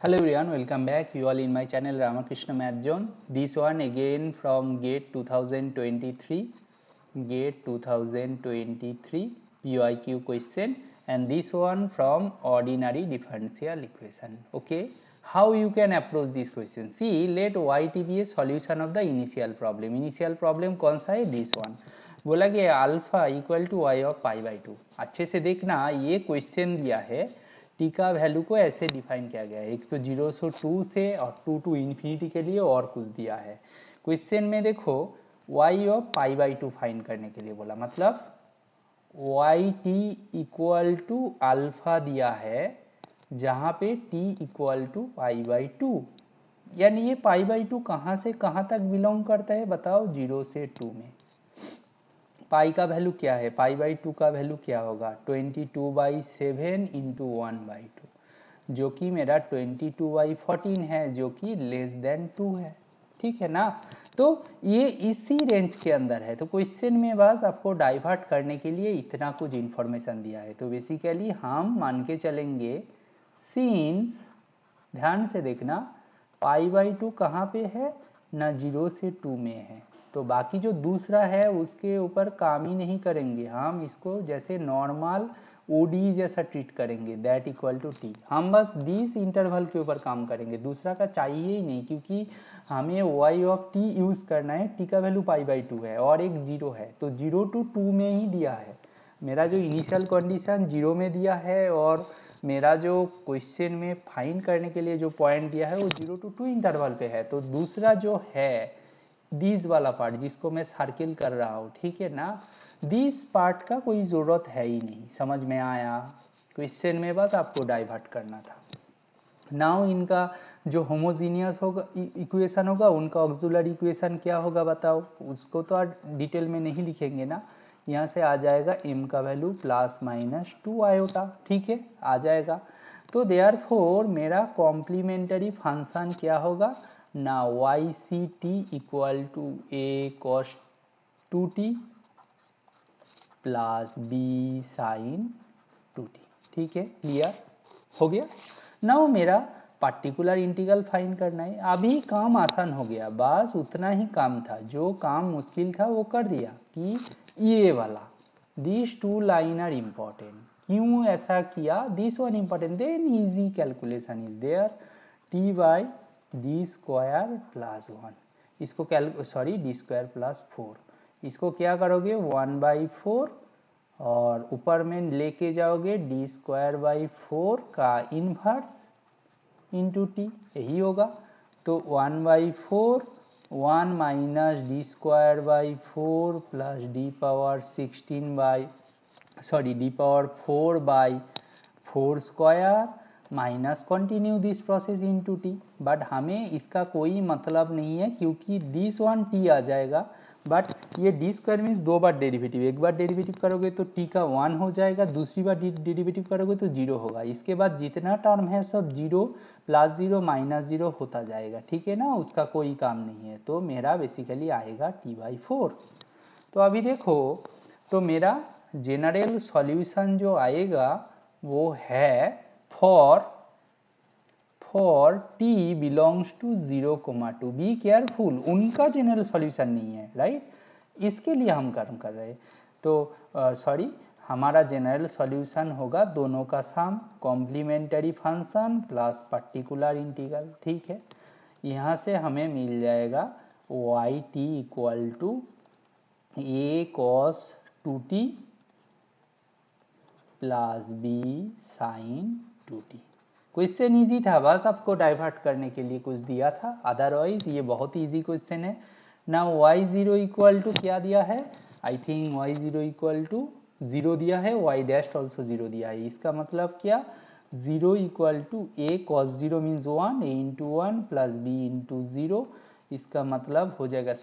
Hello everyone, welcome back. You all in my channel Ramakrishna Math Zone. This one again from GATE 2023. GATE 2023 PYQ question, and this one from ordinary differential equation. Okay, how you can approach this question? See, let YT be a solution of the initial problem. Initial problem कौन सा है? This one. बोला कि alpha equal to Y of pi by two. अच्छे से देखना, ये question दिया है, टी का वैल्यू को ऐसे डिफाइन किया गया है, एक तो 0 से 2 से और 2 टू इन्फिनिटी के लिए और कुछ दिया है. क्वेश्चन में देखो y of pi by two find करने के लिए बोला, मतलब Y T equal to alpha दिया है जहाँ पे t equal to pi by two. यानी ये पाई बाई टू कहाँ से कहाँ तक बिलोंग करता है बताओ? 0 से 2 में. पाई का वैल्यू क्या है? पाई बाई टू का वैल्यू क्या होगा? 22/7 इंटू 1/2, जो कि मेरा 22/14 है, जो कि लेस देन 2 है. ठीक है ना? तो ये इसी रेंज के अंदर है. तो क्वेश्चन में बस आपको डाइवर्ट करने के लिए इतना कुछ इंफॉर्मेशन दिया है. तो बेसिकली हम मान के चलेंगे, सिंस, ध्यान से देखना, पाई बाई टू कहाँ पे है ना? 0 से 2 में है. तो बाकी जो दूसरा है उसके ऊपर काम ही नहीं करेंगे, हम इसको जैसे नॉर्मल ओडी जैसा ट्रीट करेंगे, दैट इक्वल टू टी. हम बस दिस इंटरवल के ऊपर काम करेंगे, दूसरा का चाहिए ही नहीं, क्योंकि हमें वाई ऑफ टी यूज करना है. टी का वैल्यू पाई बाई टू है और एक 0 है, तो 0 to 2 में ही दिया है. मेरा जो इनिशियल कंडीशन 0 में दिया है और मेरा जो क्वेश्चन में फाइंड करने के लिए जो पॉइंट दिया है वो 0 to 2 इंटरवल पे है. तो दूसरा जो है दिस वाला पार्ट जिसको मैं सर्किल कर रहा हूँ, ठीक है ना, दिस पार्ट का कोई ज़रूरत है ही नहीं. समझ में आया? क्वेश्चन में बस आपको डाइवर्ट करना था. नाउ इनका जो होमोजीनियस होगा इक्वेशन होगा, उनका ऑक्सिलरी इक्वेशन क्या होगा बताओ? उसको तो आप डिटेल में नहीं लिखेंगे ना. यहाँ से आ जाएगा m का वैल्यू प्लस माइनस 2 आयोटा. ठीक है, आ जाएगा. तो देयरफॉर मेरा कॉम्प्लीमेंटरी फंक्शन क्या होगा ना? Y C T equal to A cos 2t plus B sine 2t. ठीक है, क्लियर हो गया. नाउ मेरा पार्टिकुलर इंटीग्रल फाइंड करना है. अभी काम आसान हो गया, बस उतना ही काम था. जो काम मुश्किल था वो कर दिया, कि ये वाला this two line are important. क्यों ऐसा किया? This one important, then easy calculation is there. T by D square plus 1, इसको डी स्क्वायर प्लस 4, इसको क्या करोगे? 1/4 और ऊपर में लेके जाओगे डी स्क्वायर बाई 4 का इन्वर्स इंटू टी, यही होगा. तो 1/4 1 minus D square by 4 plus D power 4 square minus continue this process into T. But हमें इसका कोई मतलब नहीं है, क्योंकि दिस वन टी आ जाएगा. बट ये डी स्क्वायर मीन्स 2 बार डेरिवेटिव, एक बार डेरिवेटिव करोगे तो टी का 1 हो जाएगा, दूसरी बार डेरिवेटिव करोगे तो 0 होगा. इसके बाद जितना टर्म है सब 0 प्लस 0 माइनस 0 होता जाएगा. ठीक है ना, उसका कोई काम नहीं है. तो मेरा बेसिकली आएगा t/4. तो अभी देखो, तो मेरा जनरल सॉल्यूशन जो आएगा वो है for t belongs to 0,2. Be careful, उनका जनरल सॉल्यूशन नहीं है, राइट. इसके लिए हम काम कर रहे हैं. तो हमारा जनरल सॉल्यूशन होगा दोनों का sum, complementary function plus particular integral. ठीक है, यहाँ से हमें मिल जाएगा Y T equal to A cos 2t plus B sine 2t. Question easy था, बस आपको डाइवर्ट करने के लिए कुछ दिया था, अदरवाइज ये बहुत इजी क्वेश्चन है ना. y0 इक्वल टू क्या दिया है? I think y0 equal to 0 दिया है, y डैश ऑल्सो 0 दिया है. इसका मतलब क्या? 0 equal to a cos 0 means 1, a into 1 plus b into 0. इसका मतलब हो जाएगा,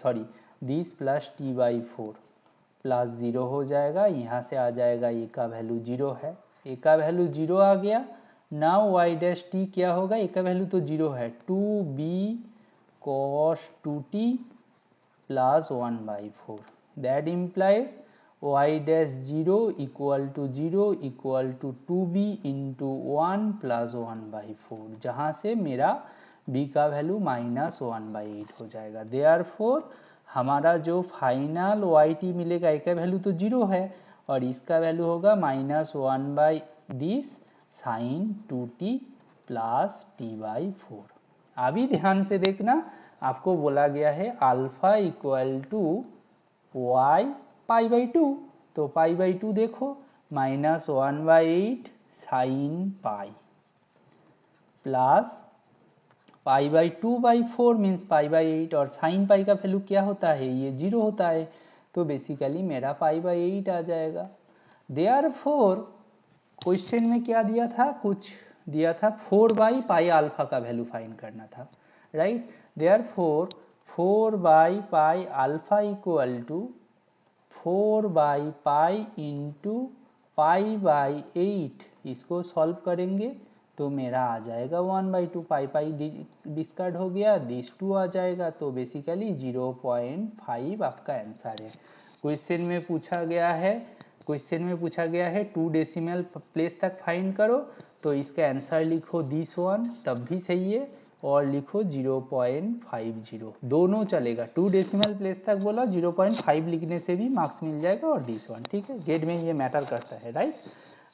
दिस प्लस t/4 प्लस 0 हो जाएगा. यहाँ से आ जाएगा ए का वैल्यू 0 है, ए का वैल्यू 0 आ गया. नाउ वाई डैश टी क्या होगा? ए का वैल्यू तो 0 है, 2b cos 2t plus 1/4. That implies y dash 0 equal to 0 equal to 2b into 1 plus 1/4, जहाँ से मेरा b का वैल्यू -1/8 हो जाएगा। देयरफॉर हमारा जो फाइनल वाई टी मिलेगा, एक का वैल्यू तो 0 है और इसका वैल्यू होगा -1/दिस साइन 2t प्लस t/4। अभी ध्यान से देखना, आपको बोला गया है अल्फा इक्वल टू y π/2, तो π/2 देखो -1/8 साइन पाई प्लस π/2/4 मीन्स π/8, और साइन पाई का वैल्यू क्या होता है, ये 0 होता है, तो बेसिकली मेरा π/8 आ जाएगा। देयरफॉर क्वेश्चन में क्या दिया था, कुछ दिया था 4/π अल्फा का वैल्यू फाइंड करना था, right. Therefore 4/π alpha equal to 4/π into π/8, इसको सॉल्व करेंगे तो मेरा आ जाएगा 1/2, पाई डिस्कार्ड हो गया, दिस 2 आ जाएगा, तो बेसिकली 0.5 आपका आंसर है। क्वेश्चन में पूछा गया है 2 डेसिमल प्लेस तक फाइंड करो, तो इसका आंसर लिखो दिस 1 तब भी सही है, और लिखो 0.50, दोनों चलेगा। 2 डेसिमल प्लेस तक बोला, 0.5 लिखने से भी मार्क्स मिल जाएगा, और दिस 1, ठीक है, गेट में ये मैटर करता है, राइट।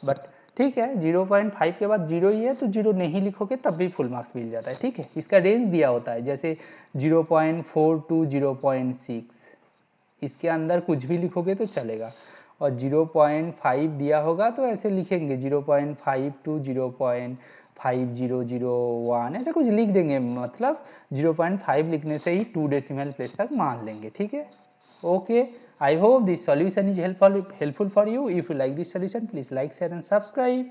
बट ठीक है, 0.5 के बाद 0 ही है, तो 0 नहीं लिखोगे तब भी फुल मार्क्स मिल जाता है, ठीक है। इसका रेंज दिया होता है, जैसे 0.4 टू 0.6, इसके अंदर कुछ भी लिखोगे तो चलेगा, और 0.5 दिया होगा तो ऐसे लिखेंगे 0.5 टू 0.5001, ऐसा कुछ लिख देंगे, मतलब 0.5 लिखने से ही 2 डेसिमल प्लेस तक मान लेंगे, ठीक है। Okay, I hope this solution is helpful for you. If you like this solution, please like, share and subscribe.